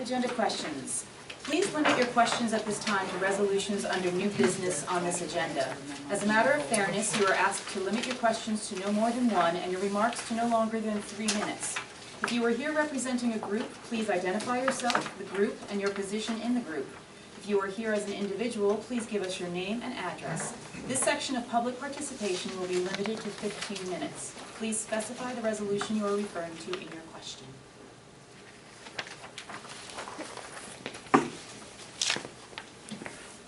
Agenda questions. Please limit your questions at this time to resolutions under new business on this agenda. As a matter of fairness, you are asked to limit your questions to no more than one and your remarks to no longer than 3 minutes. If you are here representing a group, please identify yourself, the group, and your position in the group. If you are here as an individual, please give us your name and address. This section of public participation will be limited to 15 minutes. Please specify the resolution you are referring to in your question.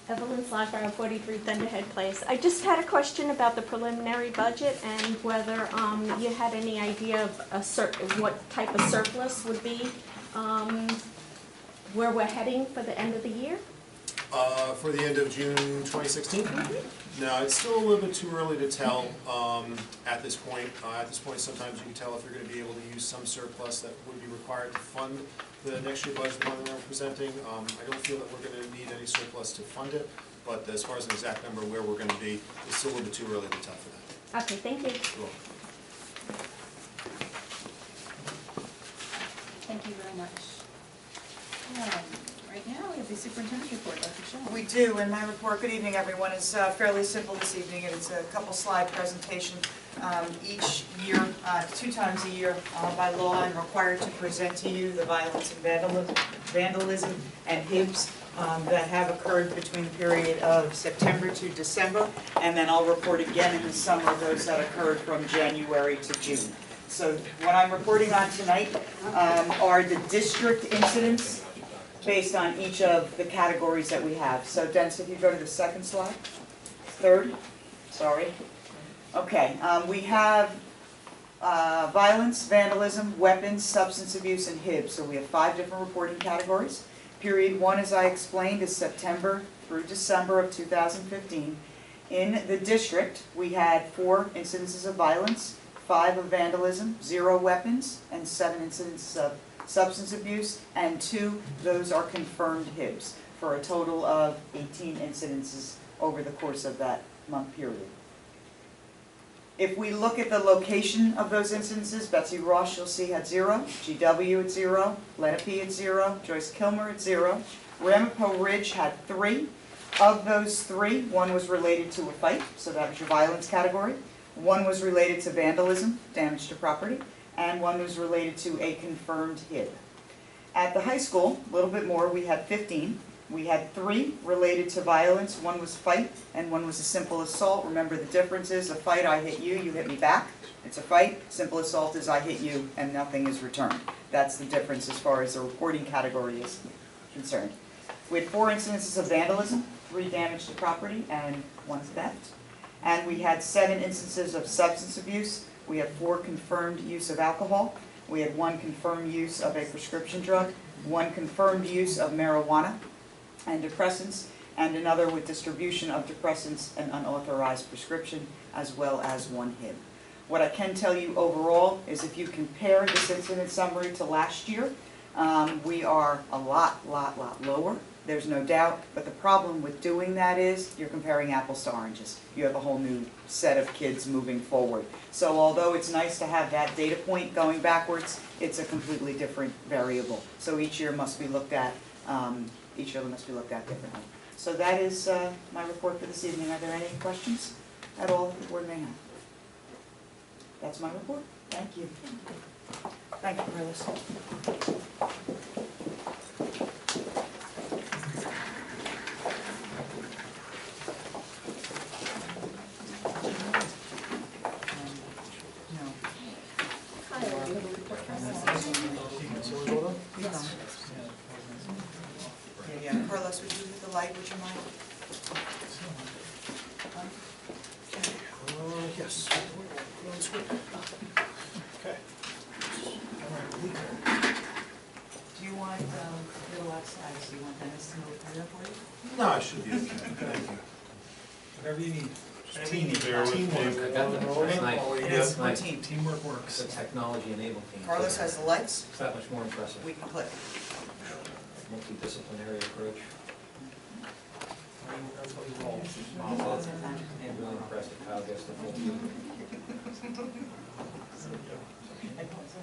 Evelyn Slagbar, 43 Thunderhead Place. I just had a question about the preliminary budget and whether you had any idea of what type of surplus would be, where we're heading for the end of the year? For the end of June 2016? No, it's still a little bit too early to tell at this point. Sometimes you can tell if you're going to be able to use some surplus that would be required to fund the next year budget, the one that I'm presenting. I don't feel that we're going to need any surplus to fund it, but as far as an exact number where we're going to be, it's still a little bit too early to tell for that. Okay, thank you. You're welcome. Thank you very much. Right now, we have the superintendent's report, Dr. Shaw. We do, and my report, good evening everyone, is fairly simple this evening, and it's a couple slide presentation. Each year, 2 times a year, by law, I'm required to present to you the violence and vandalism and HIBs that have occurred between the period of September to December, and then I'll report again in the summer those that occurred from January to June. So what I'm reporting on tonight are the district incidents based on each of the categories that we have. So Dennis, if you go to the second slide, third, sorry. Okay, we have violence, vandalism, weapons, substance abuse, and HIB. So we have 5 different reporting categories. Period 1, as I explained, is September through December of 2015. In the district, we had 4 incidences of violence, 5 of vandalism, 0 weapons, and 7 incidences of substance abuse, and 2, those are confirmed HIBs, for a total of 18 incidences over the course of that month period. If we look at the location of those incidences, Betsy Ross, you'll see, had 0, GW at 0, Lenape at 0, Joyce Kilmer at 0, Ramapo Ridge had 3. Of those 3, 1 was related to a fight, so that was your violence category. 1 was related to vandalism, damage to property, and 1 was related to a confirmed HIB. At the high school, a little bit more, we had 15. We had 3 related to violence. 1 was fight, and 1 was a simple assault. Remember, the difference is a fight, I hit you, you hit me back. It's a fight. Simple assault is I hit you, and nothing is returned. That's the difference as far as the reporting category is concerned. We had 4 incidences of vandalism, 3 damage to property, and 1 theft. And we had 7 instances of substance abuse. We had 4 confirmed use of alcohol. We had 1 confirmed use of a prescription drug, 1 confirmed use of marijuana and depressants, and another with distribution of depressants and unauthorized prescription, as well as 1 HIB. What I can tell you overall is if you compare this incident summary to last year, we are a lot lower. There's no doubt, but the problem with doing that is you're comparing apples to oranges. You have a whole new set of kids moving forward. So although it's nice to have that data point going backwards, it's a completely different variable. So each year must be looked at, each of them must be looked at differently. So that is my report for this evening. Are there any questions at all that the board may have? That's my report. Thank you. Thank you for listening. Carlos, would you hit the light? Would you mind? Yes. Okay. Do you want a little outside? Do you want Dennis to move it for you? No, I should be okay. Thank you. Whatever you need. Teamwork. I got the That's nice. It is Nice. team. Teamwork works. It's a technology-enabled team. Carlos has the lights. It's that much more impressive. We can click. Multidisciplinary approach. And really impressed at how it gets the full view.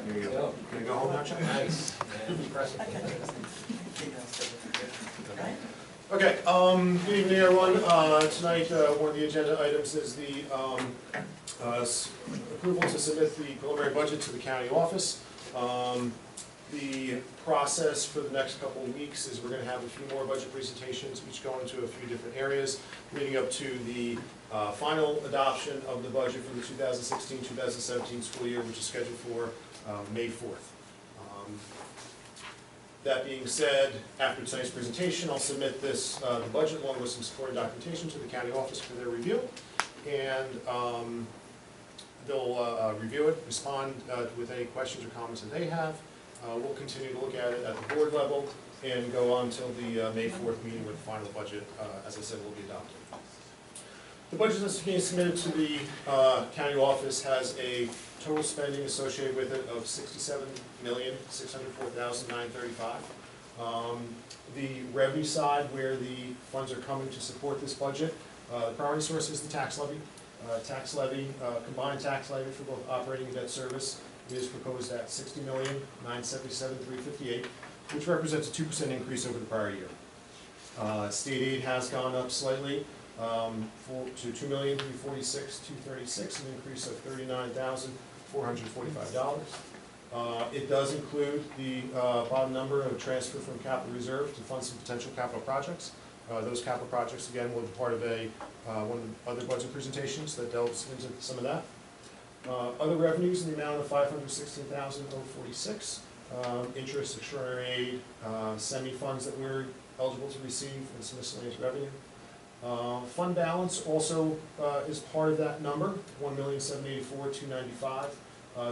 Here you go. Can I go home now, Chuck? Nice. And impressive. Okay, good evening, everyone. Tonight, one of the agenda items is the approval to submit the preliminary budget to the county office. The process for the next couple of weeks is we're going to have a few more budget presentations, each going into a few different areas, leading up to the final adoption of the budget for the 2016-2017 school year, which is scheduled for May 4th. That being said, after tonight's presentation, I'll submit this, the budget along with some supporting documentation to the county office for their review. And they'll review it, respond with any questions or comments that they have. We'll continue to look at it at the board level and go on until the May 4th meeting where the final budget, as I said, will be adopted. The budget that's being submitted to the county office has a total spending associated with it of $67,604,935. The revenue side, where the funds are coming to support this budget, the primary source is the tax levy. Combined tax levy for both operating and debt service is proposed at $60,977,358, which represents a 2% increase over the prior year. State aid has gone up slightly to $2,346,236, an increase of $39,445. It does include the bottom number of transfer from capital reserve to fund some potential capital projects. Those capital projects, again, will be part of one of the other budget presentations that delves into some of that. Other revenues in the amount of $516,046, interest, extraordinary aid, semi-funds that we're eligible to receive, and some miscellaneous revenue. Fund balance also is part of that number, $1,784,295.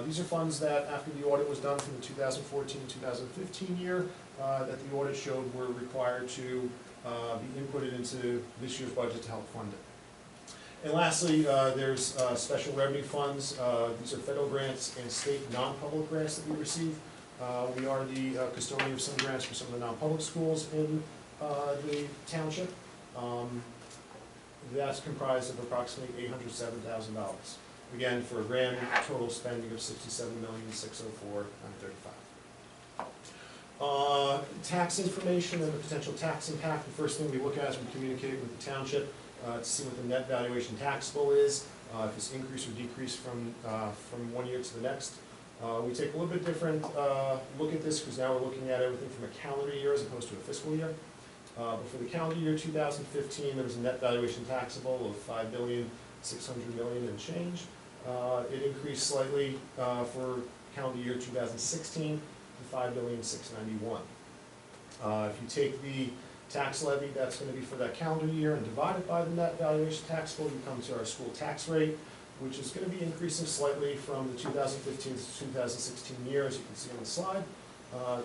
These are funds that, after the audit was done for the 2014-2015 year, that the audit showed were required to be inputted into this year's budget to help fund it. And lastly, there's special revenue funds. These are federal grants and state non-public grants that we receive. We are the custodian of some grants for some of the non-public schools in the township. That's comprised of approximately $807,000. Again, for a grand total spending of $67,604,935. Tax information and the potential tax impact. The first thing we look at is we communicate with the township to see what the net valuation taxable is, if it's increased or decreased from one year to the next. We take a little bit different look at this because now we're looking at everything from a calendar year as opposed to a fiscal year. But for the calendar year 2015, there was a net valuation taxable of $5,600,000,000 and change. It increased slightly for calendar year 2016 to $5,691,000. If you take the tax levy that's going to be for that calendar year and divide it by the net valuation taxable, you come to our school tax rate, which is going to be increasing slightly from the 2015 to 2016 year, as you can see on the slide,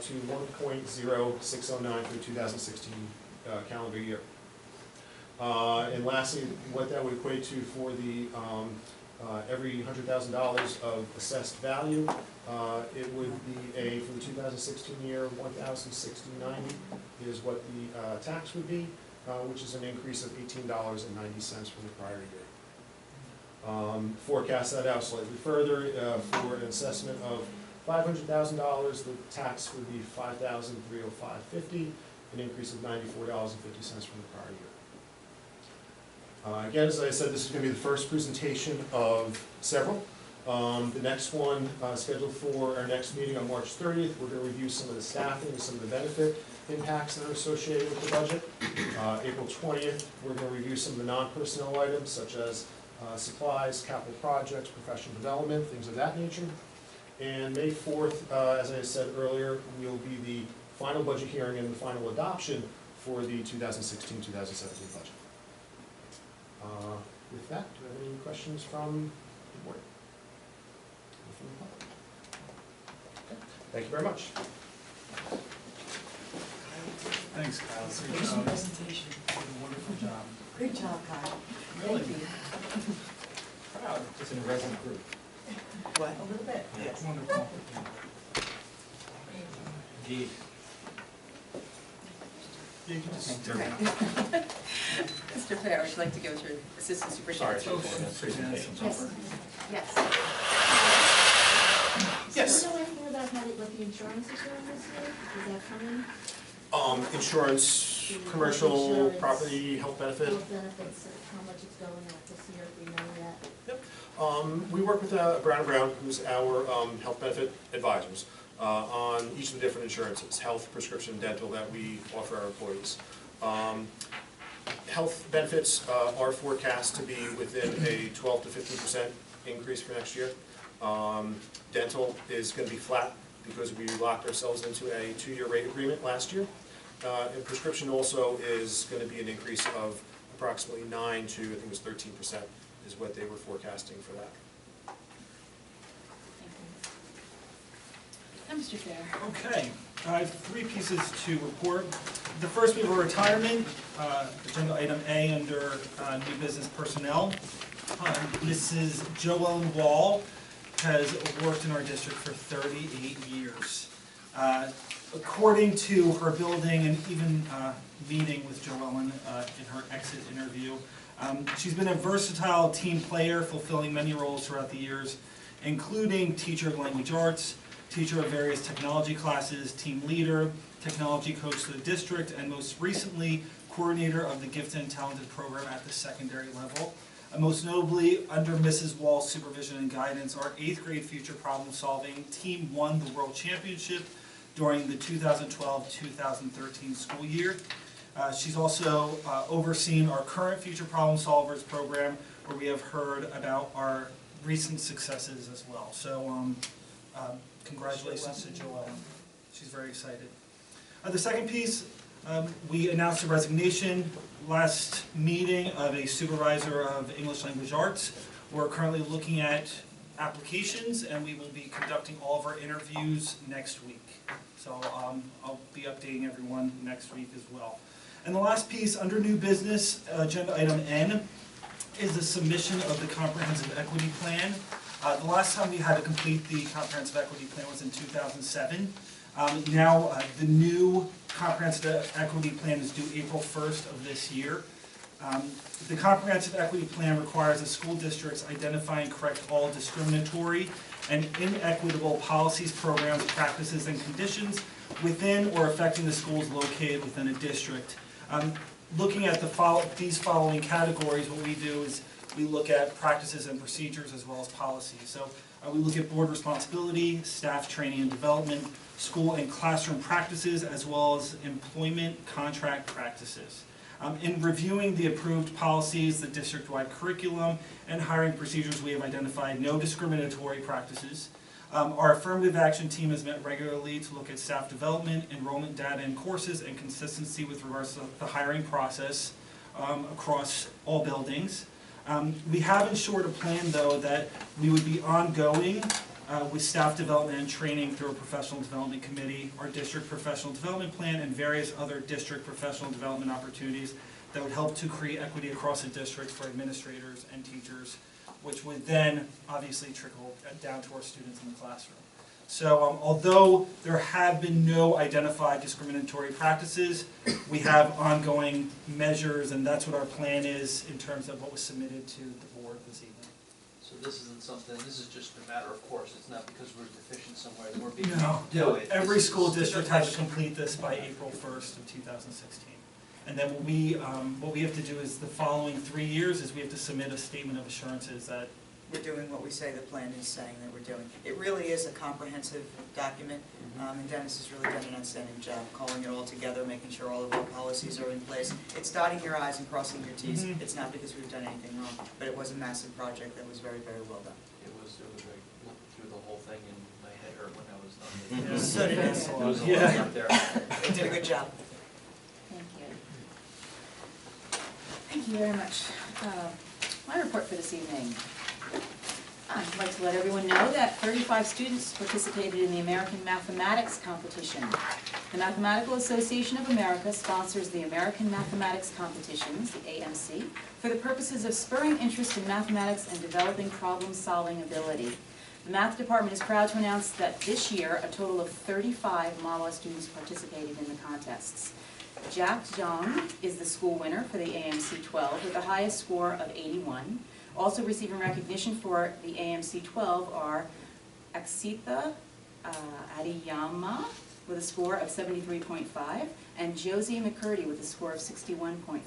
to 1.0609 for the 2016 calendar year. And lastly, what that would equate to for the every $100,000 of assessed value, it would be for the 2016 year, $1,060.90 is what the tax would be, which is an increase of $18.90 from the prior year. Forecast that out slightly further, for an assessment of $500,000, the tax would be $5,305.50, an increase of $94.50 from the prior year. Again, as I said, this is going to be the first presentation of several. The next one scheduled for our next meeting on March 30th. We're going to review some of the staffing and some of the benefit impacts that are associated with the budget. April 20th, we're going to review some of the non-personnel items such as supplies, capital projects, professional development, things of that nature. And May 4th, as I said earlier, will be the final budget hearing and the final adoption for the 2016-2017 budget. With that, do you have any questions from the board? Or from the public? Okay. Thank you very much. Thanks, Kyle. Great presentation. You did a wonderful job. Great job, Kyle. Really? Thank you. Proud. It's in a resident group. What? A little bit, yes. Wonderful. Indeed. You can just turn it Okay. Mr. Fair, would you like to give us your assistant superintendent? Oh, presentations over. Yes. Yes. Do you know anything about what the insurance is doing this year? Is that coming? Insurance, commercial, property, health benefit. Health benefits, how much it's going up this year, if we know that. We work with Brown & Brown, who's our health benefit advisors, on each of the different insurances, health, prescription, dental, that we offer our employees. Health benefits are forecast to be within a 12 to 15% increase for next year. Dental is going to be flat because we locked ourselves into a 2-year rate agreement last year. And prescription also is going to be an increase of approximately 9 to, I think it was 13%, is what they were forecasting for that. And Mr. Fair. Okay, I have 3 pieces to report. The first, we have a retirement, agenda item A under new business personnel. Mrs. Joellen Wall has worked in our district for 38 years. According to her building and even meeting with Joellen in her exit interview, she's been a versatile team player, fulfilling many roles throughout the years, including teacher of language arts, teacher of various technology classes, team leader, technology coach to the district, and most recently, coordinator of the Gifted and Talented program at the secondary level. Most notably, under Mrs. Wall's supervision and guidance, our 8th grade future problem solving team won the World Championship during the 2012-2013 school year. She's also overseen our current Future Problem Solvers program, where we have heard about our recent successes as well. So congratulations to Joelle. She's very excited. The second piece, we announced a resignation last meeting of a supervisor of English Language Arts. We're currently looking at applications, and we will be conducting all of our interviews next week. So I'll be updating everyone next week as well. And the last piece, under new business, agenda item N, is the submission of the Comprehensive Equity Plan. The last time we had to complete the Comprehensive Equity Plan was in 2007. Now the new Comprehensive Equity Plan is due April 1st of this year. The Comprehensive Equity Plan requires the school districts identify and correct all discriminatory and inequitable policies, programs, practices, and conditions within or affecting the schools located within a district. Looking at these following categories, what we do is we look at practices and procedures as well as policies. So we look at board responsibility, staff training and development, school and classroom practices, as well as employment contract practices. In reviewing the approved policies, the district-wide curriculum, and hiring procedures, we have identified no discriminatory practices. Our affirmative action team has met regularly to look at staff development, enrollment data and courses, and consistency with regards to the hiring process across all buildings. We have ensured a plan, though, that we would be ongoing with staff development and training through a professional development committee, our district professional development plan, and various other district professional development opportunities that would help to create equity across the district for administrators and teachers, which would then obviously trickle down to our students in the classroom. So although there have been no identified discriminatory practices, we have ongoing measures, and that's what our plan is in terms of what was submitted to the board this evening. So this isn't something, this is just a matter of course, it's not because we're deficient somewhere that we're being No, do no. it. Every This is school just a district has to question. complete this by April 1st of 2016. And then what we have to do is the following 3 years is we have to submit a statement of assurances that We're doing what we say the plan is saying that we're doing. It really is a comprehensive document, and Dennis has really done an outstanding job calling it all together, making sure all of our policies are in place. It's dotting your i's and crossing your t's. It's not because we've done anything wrong, but it was a massive project that was very, very well done. It was like, looked through the whole thing and my head hurt when I was done. Yeah. So did it. There was a lot Yeah. up there. They did a good job. Thank you. Thank you very much. My report for this evening. I'd like to let everyone know that 35 students participated in the American Mathematics Competition. The Mathematical Association of America sponsors the American Mathematics Competitions, the AMC, for the purposes of spurring interest in mathematics and developing problem-solving ability. The math department is proud to announce that this year, a total of 35 Mahwah students participated in the contests. Jack Jong is the school winner for the AMC 12 with the highest score of 81. Also receiving recognition for the AMC 12 are Aksita Adiyama with a score of 73.5, and Josie McCurdy with a score of 61.5.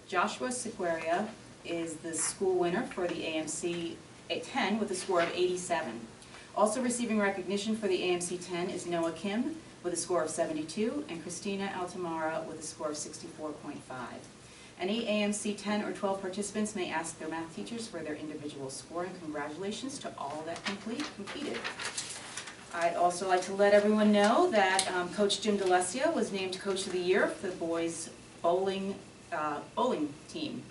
Joshua Sequeria is the school winner for the AMC 10 with a score of 87. Also receiving recognition for the AMC 10 is Noah Kim with a score of 72, and Christina Altamara with a score of 64.5. Any AMC 10 or 12 participants may ask their math teachers for their individual score, and congratulations to all that competed. I'd also like to let everyone know that Coach Jim DeLesio was named Coach of the Year for the boys bowling team.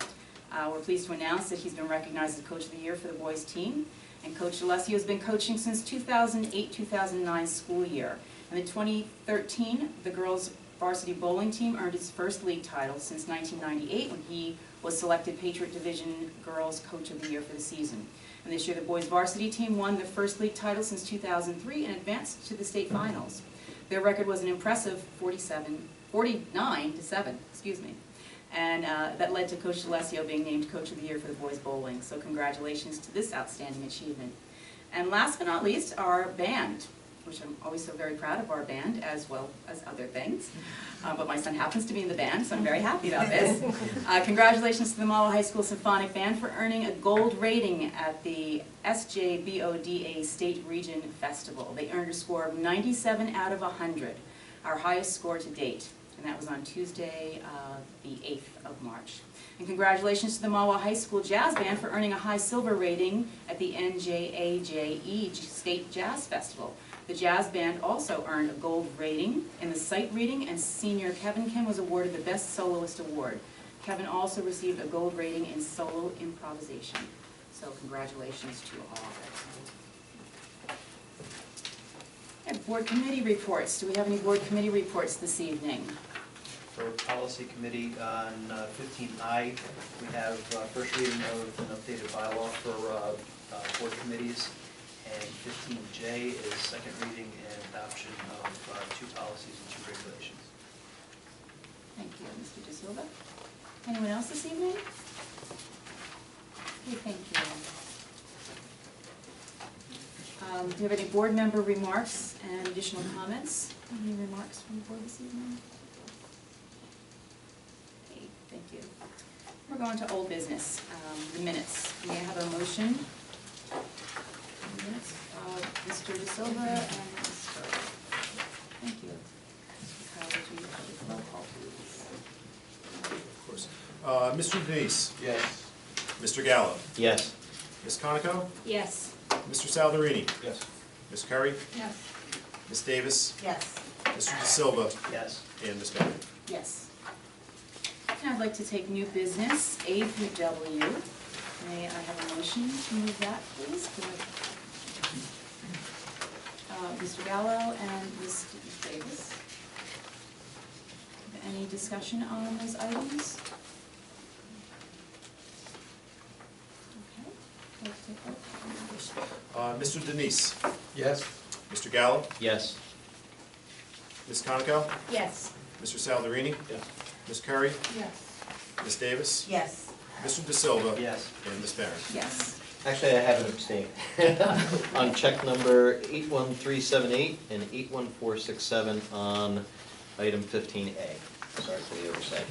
We're pleased to announce that he's been recognized as Coach of the Year for the boys team, and Coach DeLesio has been coaching since 2008-2009 school year. In the 2013, the girls varsity bowling team earned its first league title since 1998 when he was selected Patriot Division Girls Coach of the Year for the season. And this year the boys varsity team won their first league title since 2003 and advanced to the state finals. Their record was an impressive 49-7, and that led to Coach DeLesio being named Coach of the Year for the boys bowling. So congratulations to this outstanding achievement. And last but not least, our band, which I'm always so very proud of our band, as well as other things. But my son happens to be in the band, so I'm very happy about this. Congratulations to the Mahwah High School Symphonic Band for earning a gold rating at the SJBODA State Region Festival. They earned a score of 97 out of 100, our highest score to date. And that was on Tuesday, the 8th of March. And congratulations to the Mahwah High School Jazz Band for earning a high silver rating at the NJAJE State Jazz Festival. The Jazz Band also earned a gold rating in the sight reading, and senior Kevin Kim was awarded the Best Soloist Award. Kevin also received a gold rating in solo improvisation. So congratulations to all. And board committee reports. Do we have any board committee reports this evening? For policy committee on 15I, we have first reading of an updated bylaw for board committees, and 15J is second reading and adoption of 2 policies and 2 regulations. Thank you, Mr. De Silva. Anyone else this evening? Okay, thank you. Do you have any board member remarks and additional comments? Any remarks from the board this evening? Okay, thank you. We're going to old business, the minutes. May I have a motion? Minutes, Mr. De Silva and Ms. Furley. Thank you. Mr. Kyle, would you have the roll call, please? Of course. Mr. Denise? Yes. Mr. Gallo? Yes. Ms. Conoco? Yes. Mr. Salderini? Yes. Ms. Curry? Yes. Ms. Davis? Yes. Mr. De Silva? Yes. And Ms. Barry? Yes. Now I'd like to take new business, A through W. May I have a motion to move that, please? Mr. Gallo and Ms. Davis. Any discussion on those items? Okay. Let's take a vote. Mr. Denise? Yes. Mr. Gallo? Yes. Ms. Conoco? Yes. Mr. Salderini? Yes. Ms. Curry? Yes. Ms. Davis? Yes. Mr. De Silva? Yes. And Ms. Barry? Yes. Actually, I have an abstain. On check number 81378 and 81467 on item 15A. Sorry for the oversight.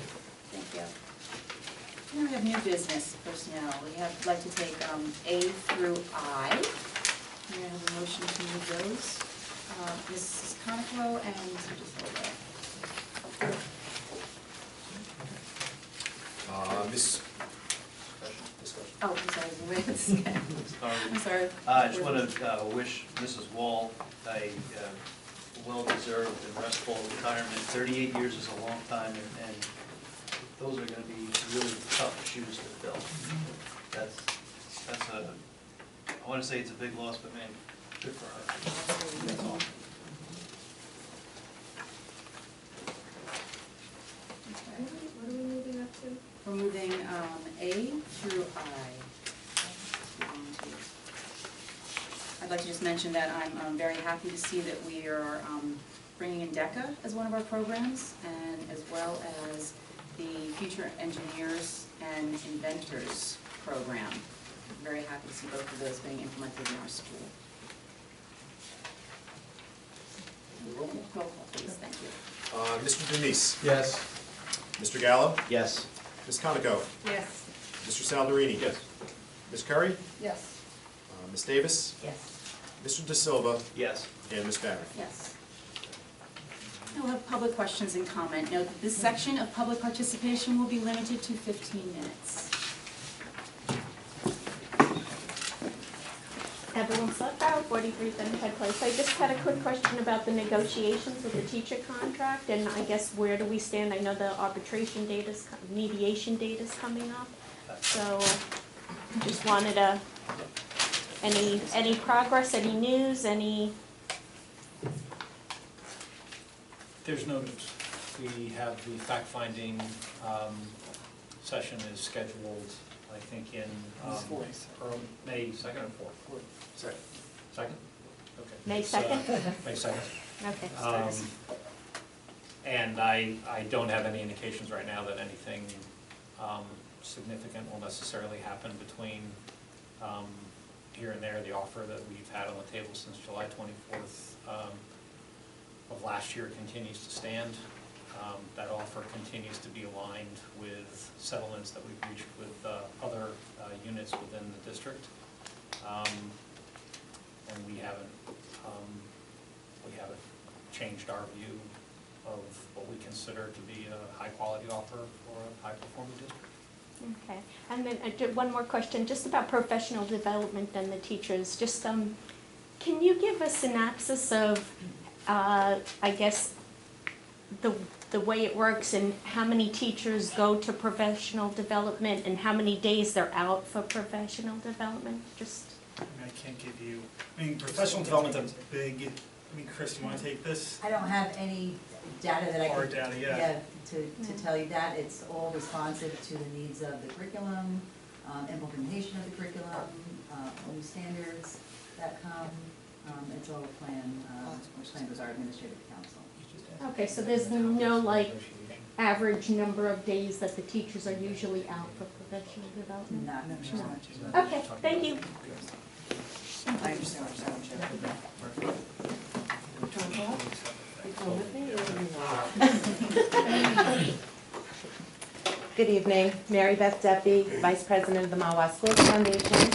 Thank you. Now we have new business personnel. We have, like to take A through I. May I have a motion to move those? Mrs. Conoco and Mr. De Silva. Ms. Oh, I'm sorry, I'm sorry. I just want to wish Mrs. Wall a well-deserved and restful retirement. 38 years is a long time, and those are going to be really tough shoes to fill. That's a, I want to say it's a big loss, but man, good for her. That's all. Okay. What are we moving up to? We're moving A through I. I'd like to just mention that I'm very happy to see that we are bringing in DECA as one of our programs, and as well as the Future Engineers and Inventors program. I'm very happy to see both of those being implemented in our school. Roll call, please, thank you. Mr. Denise, Yes. Mr. Gallo, Yes. Ms. Conoco, Yes. Mr. Salderini. Yes. Ms. Curry, Yes. Ms. Davis, Yes. Mr. De Silva, Yes. and Ms. Barry. Yes. Now we'll have public questions and comment. Note that this section of public participation will be limited to 15 minutes. Evelyn Suttow, 43 Thunderhead Place. I just had a quick question about the negotiations with the teacher contract, and I guess where do we stand? I know the arbitration date is, mediation date is coming up, so just wanted to, any progress, any news, any? There's no news. We have the fact-finding session is scheduled, I think, in May 2nd or 4th? Second. Second? Okay. May 2nd? May 2nd. Okay. And I don't have any indications right now that anything significant will necessarily happen between here and there. The offer that we've had on the table since July 24th of last year continues to stand. That offer continues to be aligned with settlements that we've reached with other units within the district. And we haven't changed our view of what we consider to be a high-quality offer for a high-performing district. Okay, and then one more question, just about professional development and the teachers. Just can you give a synopsis of, I guess, the way it works and how many teachers go to professional development and how many days they're out for professional development? Just. I mean, I can't give you, professional development's a big, Chris, do you want to take this? I don't have any data that I can. Hard data, yeah. To tell you that. It's all responsive to the needs of the curriculum, implementation of the curriculum, new standards that come. It's all planned with our administrative council. Okay, so there's no average number of days that the teachers are usually out for professional development? Not Okay, thank you. I understand what you're saying, Good evening, Mary Beth Duffy, Vice President of the Mahwah Schools Foundation.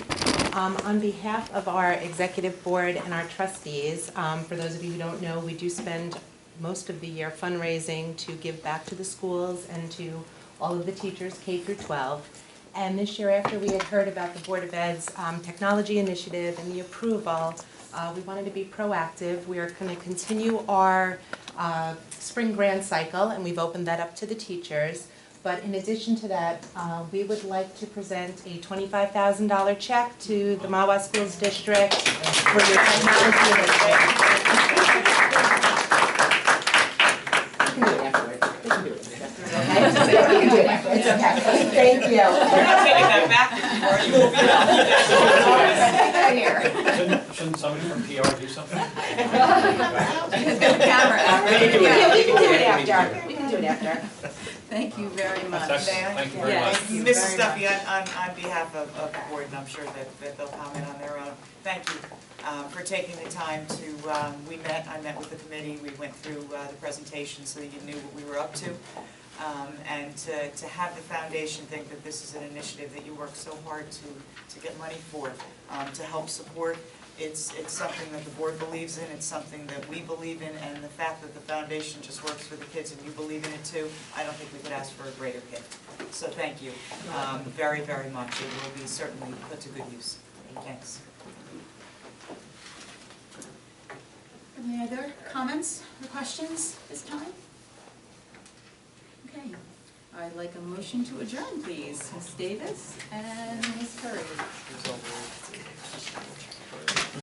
On behalf of our executive board and our trustees, for those of you who don't know, we do spend most of the year fundraising to give back to the schools and to all of the teachers K through 12. And this year, after we had heard about the Board of Ed's technology initiative and the approval, we wanted to be proactive. We are going to continue our spring grant cycle, and we've opened that up to the teachers. But in addition to that, we would like to present a $25,000 check to the Mahwah Schools District for your technology initiative. We can do it afterwards. We can do it. It's okay. Thank you. We're not taking that back anymore. You will be Shouldn't somebody from PR do something? Camera out. We can do it after. We can do it after. Thank you very much. That's excellent. Thank you very Yes. much. Mrs. Duffy, on behalf of the board, and I'm sure that they'll comment on their own, thank you for taking the time to, I met with the committee, we went through the presentation so that you knew what we were up to. And to have the foundation think that this is an initiative that you work so hard to get money for, to help support. It's something that the board believes in, it's something that we believe in, and the fact that the foundation just works for the kids and you believe in it too, I don't think we could ask for a greater gift. So thank you very, very much. It will be certainly put to good use. Thanks. Any other comments or questions this time? Okay, I'd like a motion to adjourn, please. Ms. Davis and Ms. Curry.